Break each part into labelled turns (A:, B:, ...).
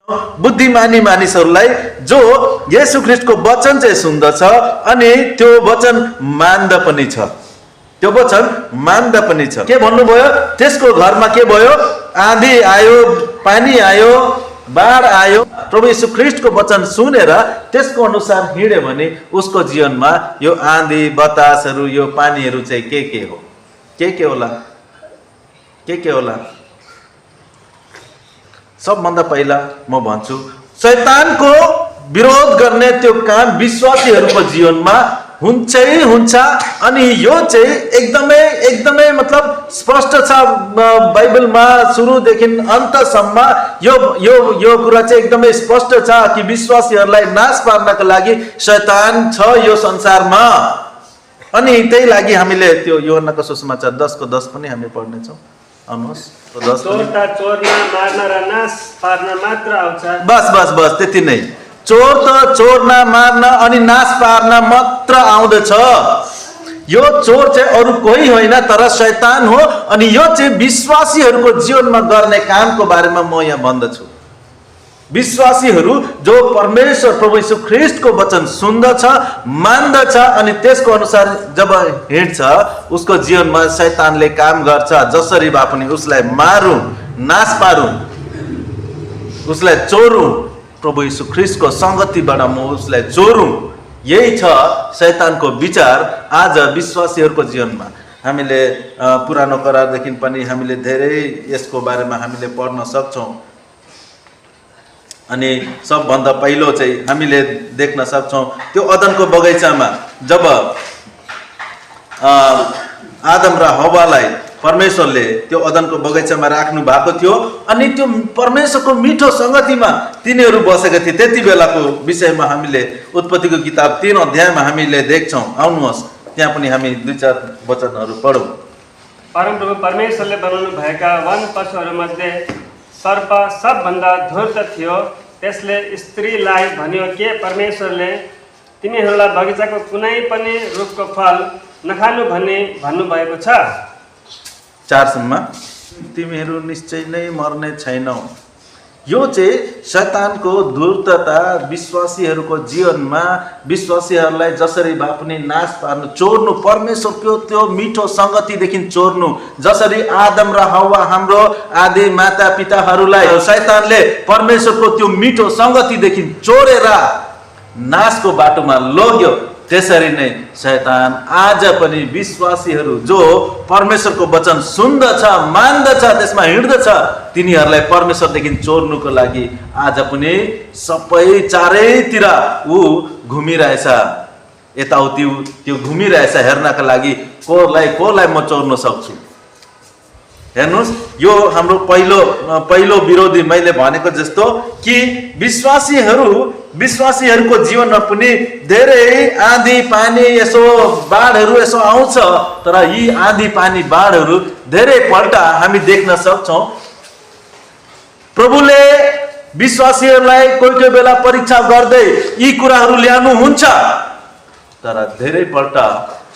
A: बुद्धिमानी मानिसहरूलाई जो येशू ख्रीष्टको वचन चाहिँ सुन्दछ अनि त्यो वचन मान्दा पनि छ, त्यो वचन मान्दा पनि छ। के भन्नुभयो? त्यसको घरमा के भयो? आँधी आयो, पानी आयो, बाढ आयो। प्रभु येशू ख्रीष्टको वचन सुनेर त्यसको अनुसार हिँड्यो भने उसको जीवनमा यो आँधी बतासहरू, यो पानीहरू चाहिँ के हो? के होला? के होला? सबभन्दा पहिला म भन्छु, शैतानको विरोध गर्ने त्यो काम विश्वासीहरूको जीवनमा हुन्छै हुन्छ। अनि यो चाहिँ एकदमै मतलब स्पष्ट छ बाइबलमा, सुरुदेखि अन्तसम्म यो कुरा चाहिँ एकदमै स्पष्ट छ कि विश्वासीहरूलाई नाश पार्नको लागि शैतान छ यो संसारमा। अनि त्यही लागि हामीले त्यो यूहन्नाको सुसमाचार 10:10 पनि हामी पढ्नेछौँ। आउनुहोस्, बस त्यति नै। चोर त चोर्न, मार्न अनि नाश पार्न मात्र आउँदछ। यो चोर चाहिँ अरू कोही होइन तर शैतान हो। अनि यो चाहिँ विश्वासीहरूको जीवनमा गर्ने कामको बारेमा म यहाँ भन्दछु। विश्वासीहरू जो परमेश्वर प्रभु येशू ख्रीष्टको वचन सुन्दछ, मान्दछ अनि त्यसको अनुसार जब हिँड्छ, उसको जीवनमा शैतानले काम गर्छ जसरी भए पनि उसलाई मारौँ, नाश पारौँ, उसलाई चोरौँ, प्रभु येशू ख्रीष्टको संगतिबाट म उसलाई चोरौँ। यही छ शैतानको विचार आज विश्वासीहरूको जीवनमा। हामीले पुरानो करारदेखि पनि हामीले धेरै यसको बारेमा हामीले पढ्न सक्छौँ। अनि सबभन्दा पहिलो चाहिँ हामीले देख्न सक्छौँ त्यो अदनको बगैँचामा जब आदम र हव्वालाई परमेश्वरले त्यो अदनको बगैँचामा राख्नु भएको थियो। अनि त्यो परमेश्वरको मिठो संगतिमा तिनीहरू बसेका थिए। त्यति बेलाको विषयमा हामीले उत्पत्तिको किताब 3 अध्यायमा हामीले देख्छौँ। आउनुहोस्, त्यहाँ पनि हामी 2-4 वचनहरू पढौँ।
B: परमप्रभु परमेश्वरले बनाउनु भएका वन पशुहरूमध्ये सर्प सबभन्दा धूर्त थियो। त्यसले स्त्रीलाई भन्यो के परमेश्वरले तिमीहरूलाई बगैँचाको कुनै पनि रुखको फल नखानु भन्नुभएको छ?
A: 4 तिमीहरू निश्चय नै मर्ने छैनौ। यो चाहिँ शैतानको धूर्तता विश्वासीहरूको जीवनमा विश्वासीहरूलाई जसरी भए पनि नाश पार्नु, चोर्नु, परमेश्वरको त्यो मिठो संगतिदेखि चोर्नु। जसरी आदम र हव्वा हाम्रो आदि माता पिताहरूलाई शैतानले परमेश्वरको त्यो मिठो संगतिदेखि चोरेर नाशको बाटोमा लग्यो, त्यसरी नै शैतान आज पनि विश्वासीहरू जो परमेश्वरको वचन सुन्दछ, मान्दछ, त्यसमा हिँड्दछ, तिनीहरूलाई परमेश्वरदेखि चोर्नुको लागि आज पनि सबै चारैतिर ऊ घुमिरहेछ, यताउति त्यो घुमिरहेछ हेर्नका लागि कोलाई म चोर्न सक्छु। हेर्नुहोस्, यो हाम्रो पहिलो विरोधी मैले भनेको जस्तो कि विश्वासीहरूको जीवनमा पनि धेरै आँधी पानी यसो बाढहरू यसो आउँछ। तर यी आँधी पानी बाढहरू धेरै पल्ट हामी देख्न सक्छौँ। प्रभुले विश्वासीहरूलाई कोही बेला परीक्षा गर्दै यी कुराहरू ल्याउनु हुन्छ। तर धेरै पल्ट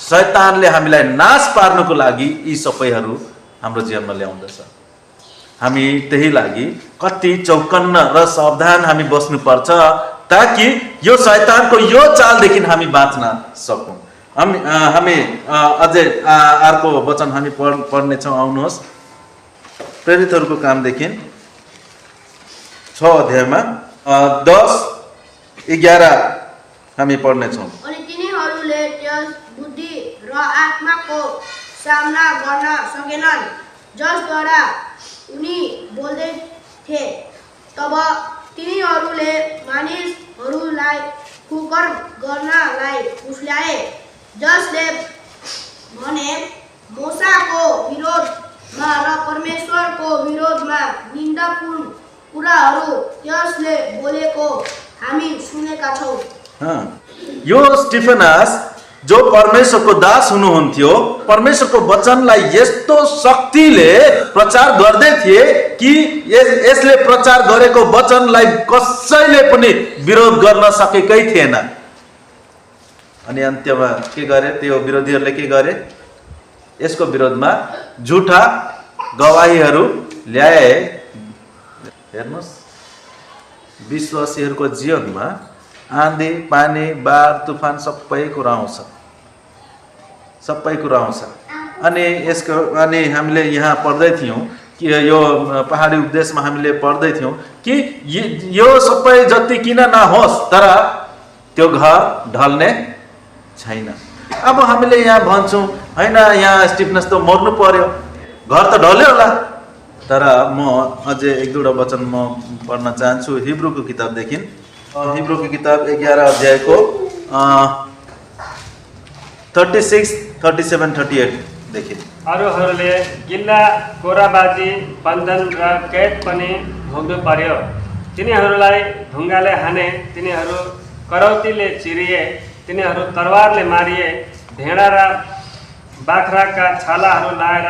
A: शैतानले हामीलाई नाश पार्नको लागि यी सबैहरू हाम्रो जीवनमा ल्याउँदछ। हामी त्यही लागि कति चौकन्न र सावधान हामी बस्नुपर्छ ताकि यो शैतानको यो चालदेखि हामी बाँच्न सकौँ। हामी अझै अर्को वचन हामी पढ्नेछौँ। आउनुहोस्, प्रेरितहरूको कामदेखि 6 अध्यायमा 10-11 हामी पढ्नेछौँ।
C: अनि तिनीहरूले त्यस बुद्धि र आत्माको सामना गर्न सकेनन् जसद्वारा उनी बोल्दै थिए। तब तिनीहरूले मानिसहरूलाई कुकर गर्नलाई फुस्ल्याए, जसले भने मूसाको विरोधमा र परमेश्वरको विरोधमा निन्दापूर्ण कुराहरू त्यसले बोलेको हामी सुनेका छौँ।
A: यो स्टिफेनस जो परमेश्वरको दास हुनुहुन्थ्यो, परमेश्वरको वचनलाई यस्तो शक्तिले प्रचार गर्दै थिए कि यसले प्रचार गरेको वचनलाई कसैले पनि विरोध गर्न सकेकै थिएन। अनि अन्त्यमा के गरे त्यो विरोधीहरूले? के गरे? यसको विरोधमा झुटा गवाहीहरू ल्याए। हेर्नुहोस्, विश्वासीहरूको जीवनमा आँधी पानी बाढ तुफान सबै कुरा आउँछ, सबै कुरा आउँछ। अनि हामीले यहाँ पढ्दै थियौँ कि यो पहाडी उपदेशमा हामीले पढ्दै थियौँ कि यो सबै जति किन नहोस् तर त्यो घर ढल्ने छैन। अब हामीले यहाँ भन्छौँ होइन यहाँ स्टिफनस त मर्नु पर्यो, घर त ढल्यो होला, तर म अझै एक दुईवटा वचन म पढ्न चाहन्छु हिब्रूको किताबदेखि। हिब्रूको किताब 11 अध्यायको 36, 37, 38 देखि।
B: अरूहरूले गिल्ला कोराबाजी बन्धन र कैद पनि भोग्नु पर्यो। तिनीहरूलाई ढुङ्गाले हाने, तिनीहरू करौतीले चिरिए, तिनीहरू तरवारले मारिए, भेडा र बाख्राका छालाहरू लाएर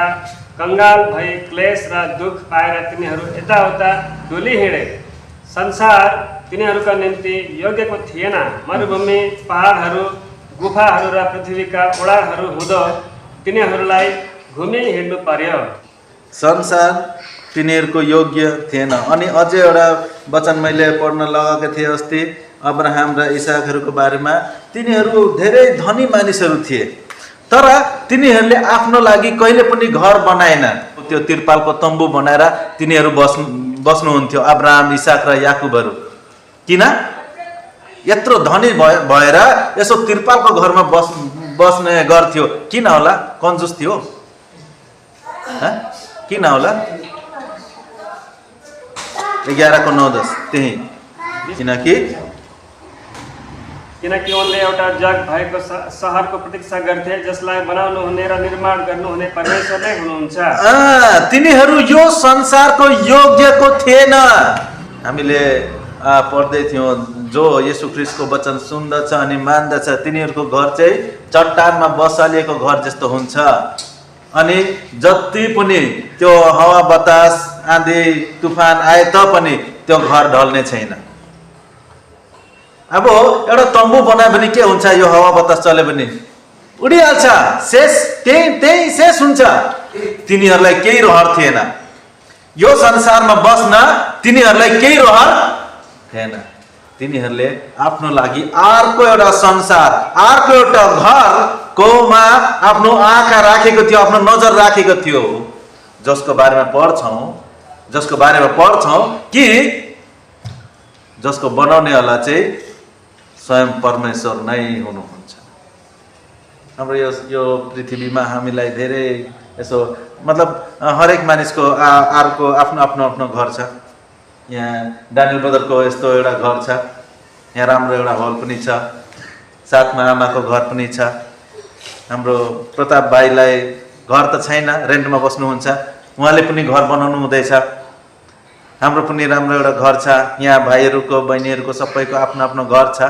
B: कङ्गाल भई क्लेश र दुख पाएर तिनीहरू यताउता डुली हिँडे। संसार तिनीहरूका निम्ति योग्यको थिएन। मरुभूमि पहाडहरू गुफाहरू र पृथ्वीका ओडारहरू हुँदो तिनीहरूलाई घुमि हिँड्नु पर्यो।
A: संसार तिनीहरूको योग्य थिएन। अनि अझै एउटा वचन मैले पढ्न लगाएको थिएँ अस्ति अब्राहम र इसाकहरूको बारेमा। तिनीहरू धेरै धनी मानिसहरू थिए, तर तिनीहरूले आफ्नो लागि कहिले पनि घर बनाएन। त्यो तिरपालको तम्बु बनाएर तिनीहरू बस्नुहुन्थ्यो अब्राहम इसाक र याकुबहरू। किन? यत्रो धनी भएर यसो तिरपालको घरमा बस्ने गर्थ्यो। किन होला? कन्जुस थियो? किन होला? 11:9-10 त्यही।
B: किनकि उनले एउटा जग भएको सहरको प्रतीक्षा गर्थे जसलाई बनाउनु हुने र निर्माण गर्नुहुने परमेश्वर नै हुनुहुन्छ।
A: तिनीहरू यो संसारको योग्यको थिएन। हामीले पढ्दै थियौँ जो येशू ख्रीष्टको वचन सुन्दछ अनि मान्दछ तिनीहरूको घर चाहिँ चट्टानमा बसालिएको घर जस्तो हुन्छ। अनि जति पनि त्यो हावा बतास आँधी तुफान आए तापनि त्यो घर ढल्ने छैन। अब एउटा तम्बु बनायो भने के हुन्छ? यो हावा बतास चल्यो भने उडिहाल्छ, शेष त्यही शेष हुन्छ। तिनीहरूलाई केही रहर थिएन। यो संसारमा बस्न तिनीहरूलाई केही रहर थिएन। तिनीहरूले आफ्नो लागि अर्को एउटा संसार, अर्को एउटा घरकोमा आफ्नो आँखा राखेको थियो, आफ्नो नजर राखेको थियो, जसको बारेमा पढ्छौँ कि जसको बनाउनेवाला चाहिँ स्वयं परमेश्वर नै हुनुहुन्छ। हाम्रो यो पृथ्वीमा हामीलाई धेरै यसो मतलब हरेक मानिसको अर्को आफ्नो घर छ। यहाँ डानियल ब्रदरको यस्तो एउटा घर छ, यहाँ राम्रो एउटा हल पनि छ, साथमा आमाको घर पनि छ। हाम्रो प्रताप भाइलाई घर त छैन, रेन्टमा बस्नुहुन्छ, उहाँले पनि घर बनाउनु हुँदैछ। हाम्रो पनि राम्रो एउटा घर छ। यहाँ भाइहरूको बहिनीहरूको सबैको आफ्नो घर छ।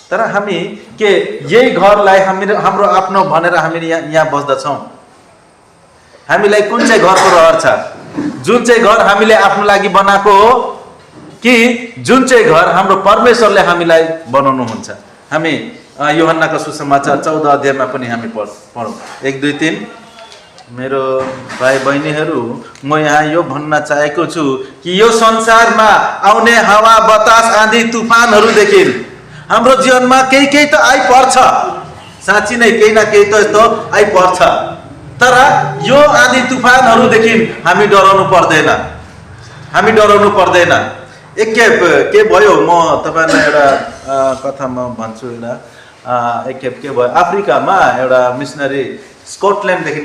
A: तर हामी के यही घरलाई हाम्रो आफ्नो भनेर हामी यहाँ बस्दछौँ? हामीलाई कुन चाहिँ घरको रहर छ? जुन चाहिँ घर हामीले आफ्नो लागि बनाएको हो कि जुन चाहिँ घर हाम्रो परमेश्वरले हामीलाई बनाउनुहुन्छ? हामी यूहन्नाको सुसमाचार 14 अध्यायमा पनि हामी पढौँ 1, 2, 3। मेरो भाइ बहिनीहरू, म यहाँ यो भन्न चाहेको छु कि यो संसारमा आउने हावा बतास आँधी तुफानहरूदेखि हाम्रो जीवनमा केही त आइपर्छ। साँच्ची नै केही न केही त यस्तो आइपर्छ। तर यो आँधी तुफानहरूदेखि हामी डराउनु पर्दैन। एकखेप के भयो, म तपाईँलाई एउटा कथा म भन्छु। एकखेप के भयो, अफ्रिकामा एउटा मिसनरी स्कटल्यान्डदेखि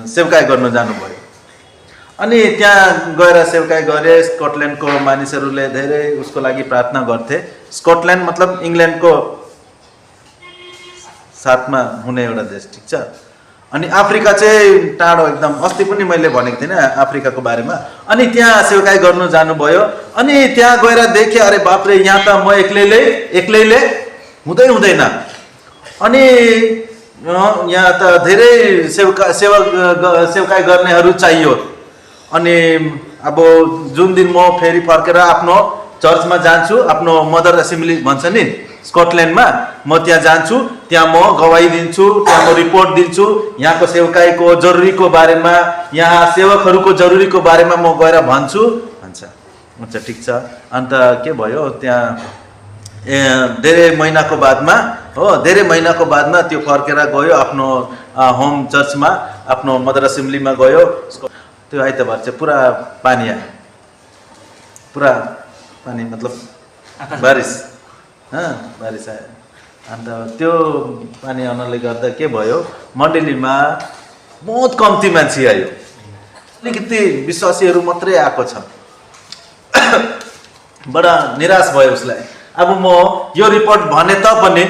A: सेवकाई गर्नु जानुभयो। अनि त्यहाँ गएर सेवकाई गरे। स्कटल्यान्डको मानिसहरूले धेरै उसको लागि प्रार्थना गर्थे। स्कटल्यान्ड मतलब इङ्ल्यान्डको साथमा हुने एउटा देश, ठिक छ। अनि अफ्रिका चाहिँ टाढो एकदम। अस्ति पनि मैले भनेको थिएँ अफ्रिकाको बारेमा। अनि त्यहाँ सेवकाई गर्नु जानुभयो। अनि त्यहाँ गएर देखेँ, अरे बापरे, यहाँ त म एक्लैले हुँदैन। अनि यहाँ त धेरै सेवकाई गर्नेहरू चाहियो। अनि अब जुन दिन म फेरि फर्केर आफ्नो चर्चमा जान्छु, आफ्नो मदर एसेम्ब्ली भन्छ नि स्कटल्यान्डमा, म त्यहाँ जान्छु, त्यहाँ म गवाही दिन्छु, त्यहाँ म रिपोर्ट दिन्छु यहाँको सेवकाईको जरुरीको बारेमा, यहाँ सेवकहरूको जरुरीको बारेमा म गएर भन्छ। अच्छा ठिक छ। अन्त के भयो त्यहाँ धेरै महिनाको बादमा धेरै महिनाको बादमा त्यो फर्केर गयो आफ्नो होम चर्चमा, आफ्नो मदर एसेम्ब्लीमा गयो। त्यो आइतबार चाहिँ पुरा पानी आयो, पुरा पानी मतलब बारिस बारिस आयो। अन्त त्यो पानी आउनाले गर्दा के भयो, मण्डलीमा बहुत कम्ती मान्छे आयो, अलिकति विश्वासीहरू मात्रै आएको छ। बडा निराश भयो उसलाई। अब म यो रिपोर्ट भने तापनि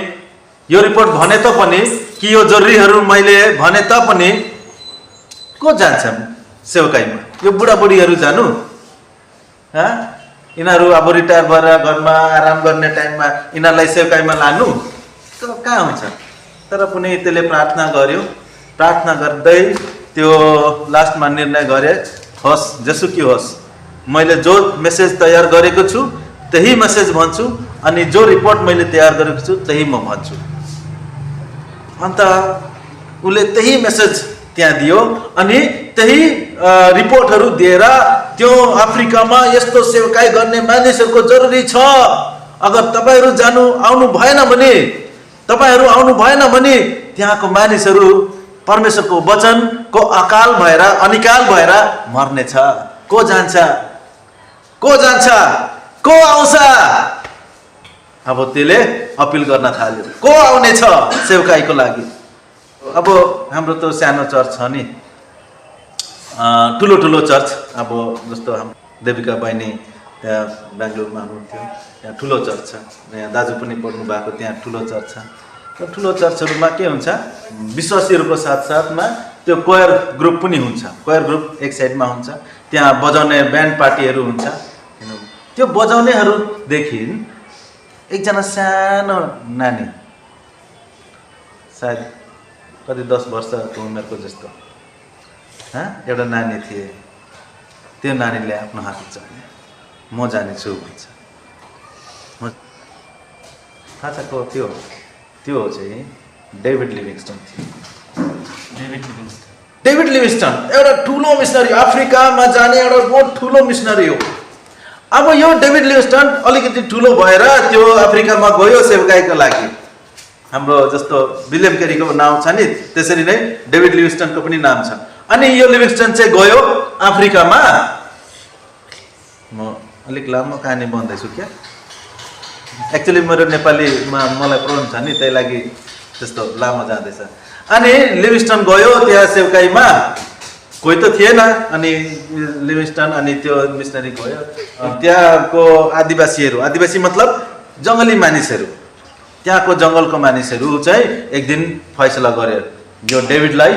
A: कि यो जरुरीहरू मैले भने तापनि को जान्छ सेवकाईमा? यो बुढाबुढीहरू जानु? यिनीहरू अब रिटायर भएर घरमा आराम गर्ने टाइममा यिनीहरूलाई सेवकाईमा लानु कहाँ हुन्छ? तर पनि त्यसले प्रार्थना गर्यो। प्रार्थना गर्दै त्यो लास्टमा निर्णय गरे, होस् जेसुकै होस्, मैले जो मेसेज तयार गरेको छु त्यही मेसेज भन्छु, अनि जो रिपोर्ट मैले तयार गरेको छु त्यही म भन्छु। अन्त उसले त्यही मेसेज त्यहाँ दियो अनि त्यही रिपोर्टहरू दिएर त्यो अफ्रिकामा यस्तो सेवकाई गर्ने मानिसहरूको जरुरी छ। अगर तपाईहरू आउनु भएन भने त्यहाँको मानिसहरू परमेश्वरको वचनको अनिकाल भएर मर्नेछ। को जान्छ? को आउँछ? अब त्यसले अपिल गर्न थाल्यो, को आउने छ सेवकाईको लागि? अब हाम्रो त सानो चर्च छ नि, ठुलो चर्च। अब जस्तो हाम्रो देविका बहिनी त्यहाँ बेङ्गलोरमा हुनुहुन्थ्यो, त्यहाँ ठुलो चर्च छ। यहाँ दाजु पनि पढ्नु भएको त्यहाँ ठुलो चर्च छ। त्यो ठुलो चर्चहरूमा के हुन्छ, विश्वासीहरूको साथसाथमा त्यो कोयर ग्रुप पनि हुन्छ। कोयर ग्रुप एक साइडमा हुन्छ, त्यहाँ बजाउने ब्यान्ड पार्टीहरू हुन्छ। त्यो बजाउनेहरूदेखि एकजना सानो नानी, सायद कति 10 वर्षको उमेरको जस्तो एउटा नानी थिए। त्यो नानीले आफ्नो हात उचाल्यो, म जानेछु भन्छ। थाहा छ को त्यो चाहिँ डेभिड लिभिङस्टन थियो। डेभिड लिभिङस्टन एउटा ठुलो मिसनरी, अफ्रिकामा जाने एउटा बहुत ठुलो मिसनरी हो। अब यो डेभिड लिभिङस्टन अलिकति ठुलो भएर त्यो अफ्रिकामा गयो सेवकाईको लागि। हाम्रो जस्तो विलियम केरीको नाम छ नि, त्यसरी नै डेभिड लिभिङस्टनको पनि नाम छ। अनि यो लिभिङस्टन चाहिँ गयो अफ्रिकामा। म अलिक लामो कहानी भन्दैछु क्या, एक्चुअली मेरो नेपालीमा मलाई प्रब्लम छ नि, त्यही लागि त्यस्तो लामो जाँदैछ। अनि लिभिङस्टन गयो त्यहाँ सेवकाईमा, कोही त थिएन। अनि लिभिङस्टन अनि त्यो मिसनरी गयो। त्यहाँको आदिवासी मतलब जङ्गली मानिसहरू, त्यहाँको जङ्गलको मानिसहरू चाहिँ एक दिन फैसला गरे, यो डेभिडलाई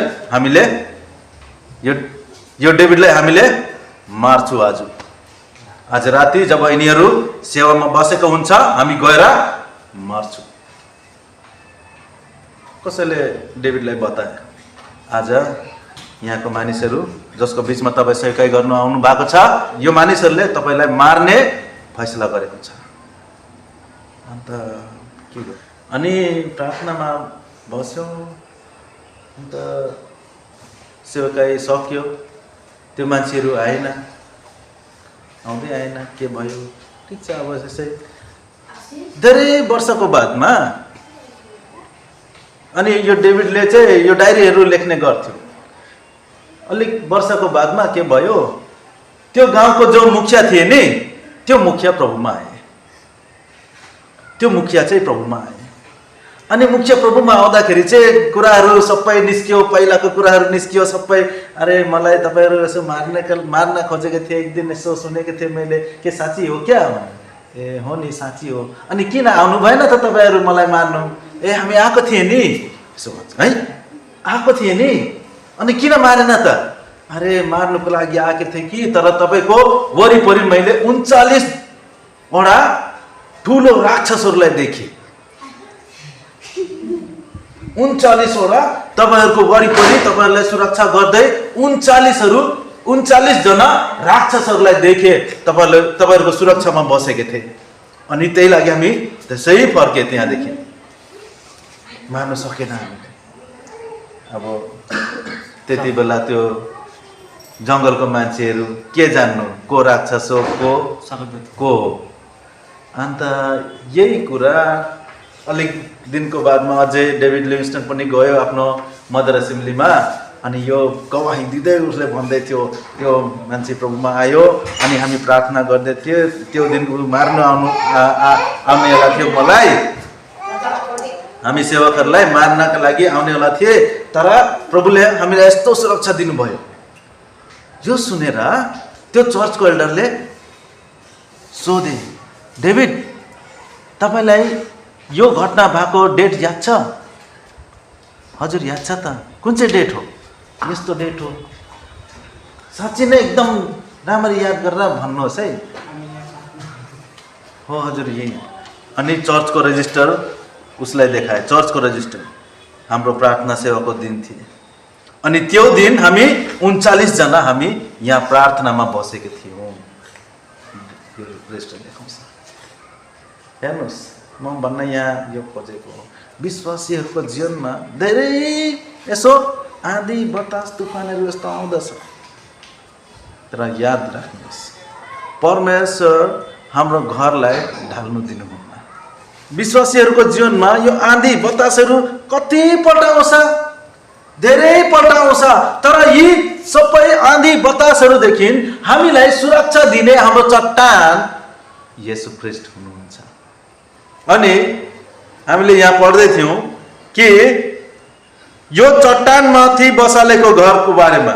A: हामीले मार्छु। आज राति जब यिनीहरू सेवामा बसेको हुन्छ हामी गएर मार्छु। कसैले डेभिडलाई बताए, आज यहाँको मानिसहरू जसको बिचमा तपाईँ सेवकाई गर्नु आउनु भएको छ, यो मानिसहरूले तपाईँलाई मार्ने फैसला गरेको छ। अन्त के गर्यो? अनि प्रार्थनामा बस्यो। अन्त सेवकाई सक्यो, त्यो मान्छेहरू आउँदै आएन। के भयो? ठिक छ। अब त्यसै धेरै वर्षको बादमा अनि यो डेभिडले चाहिँ यो डायरीहरू लेख्ने गर्थ्यो। अलिक वर्षको बादमा के भयो, त्यो गाउँको जो मुखिया थिए नि, त्यो मुखिया चाहिँ प्रभुमा आए। अनि मुखिया प्रभुमा आउँदाखेरि चाहिँ कुराहरू सबै निस्कियो, पहिलाको कुराहरू निस्कियो सबै। अरे मलाई तपाईँहरू यसो मार्न खोजेको थिएँ, एक दिन यसो सुनेको थिएँ मैले, के साँच्ची हो क्या? ए हो नि, साँच्ची हो। अनि किन आउनु भएन त तपाईँहरू मलाई मार्नु? ए हामी आएको थिएँ नि, यसो भन्छ है, आएको थिएँ नि, अनि किन मारेन त? अरे मार्नुको लागि आएको थिएँ कि, तर तपाईँको वरिपरि मैले 39वटा ठुलो राक्षसहरूलाई देखेँ। 39वटा तपाईँहरूको वरिपरि तपाईँहरूलाई सुरक्षा गर्दै 39 जना राक्षसहरूलाई देखे, तपाईँहरूको सुरक्षामा बसेका थिए। अनि त्यही लागि हामी त्यसै फर्के त्यहाँदेखि। मार्न सकेन हामीले। अब त्यति बेला त्यो जङ्गलको मान्छेहरू के जान्नु को राक्षस हो को हो। अन्त यही कुरा अलिक दिनको बादमा अझै डेभिड लिभिङस्टन पनि गयो आफ्नो मदर एसेम्ब्लीमा, अनि यो गवाही दिँदै उसले भन्दै थियो त्यो मान्छे प्रभुमा आयो अनि हामी प्रार्थना गर्दै थियौँ, त्यो दिन ऊ मार्न आउनेवाला थियो मलाई, हामी सेवकहरूलाई मार्नका लागि आउनेवाला थिए, तर प्रभुले हामीलाई यस्तो सुरक्षा दिनुभयो। यो सुनेर त्यो चर्चको एल्डरले सोधे, डेभिड तपाईँलाई यो घटना भएको डेट याद छ? हजुर याद छ त। कुन चाहिँ डेट हो? यस्तो डेट हो। साँच्चै नै एकदम राम्ररी याद गरेर भन्नुहोस् है। हो हजुर यही। अनि चर्चको रेजिस्टर उसलाई देखाए, चर्चको रेजिस्टर। हाम्रो प्रार्थना सेवाको दिन थियो अनि त्यो दिन हामी 39 जना हामी यहाँ प्रार्थनामा बसेका थियौँ। यो रेजिस्टर देखाउँछ, हेर्नुहोस्। म भन्न यहाँ यो खोजेको हो, विश्वासीहरूको जीवनमा धेरै यसो आँधी बतास तुफानहरू यस्तो आउँदछ, तर याद राख्नुहोस् परमेश्वर हाम्रो घरलाई ढाल्नु दिनुहुन्न। विश्वासीहरूको जीवनमा यो आँधी बतासहरू कतिपल्ट आउँछ, धेरैपल्ट आउँछ, तर यी सबै आँधी बतासहरूदेखि हामीलाई सुरक्षा दिने हाम्रो चट्टान येशू ख्रीष्ट हुनुहुन्छ। अनि हामीले यहाँ पढ्दै थियौँ कि यो चट्टानमाथि बसालेको घरको बारेमा,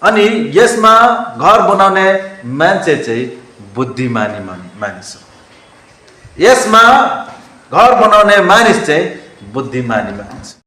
A: अनि यसमा घर बनाउने मान्छे चाहिँ बुद्धिमानी मानिस हो। यसमा घर बनाउने मानिस चाहिँ बुद्धिमानी मानिस।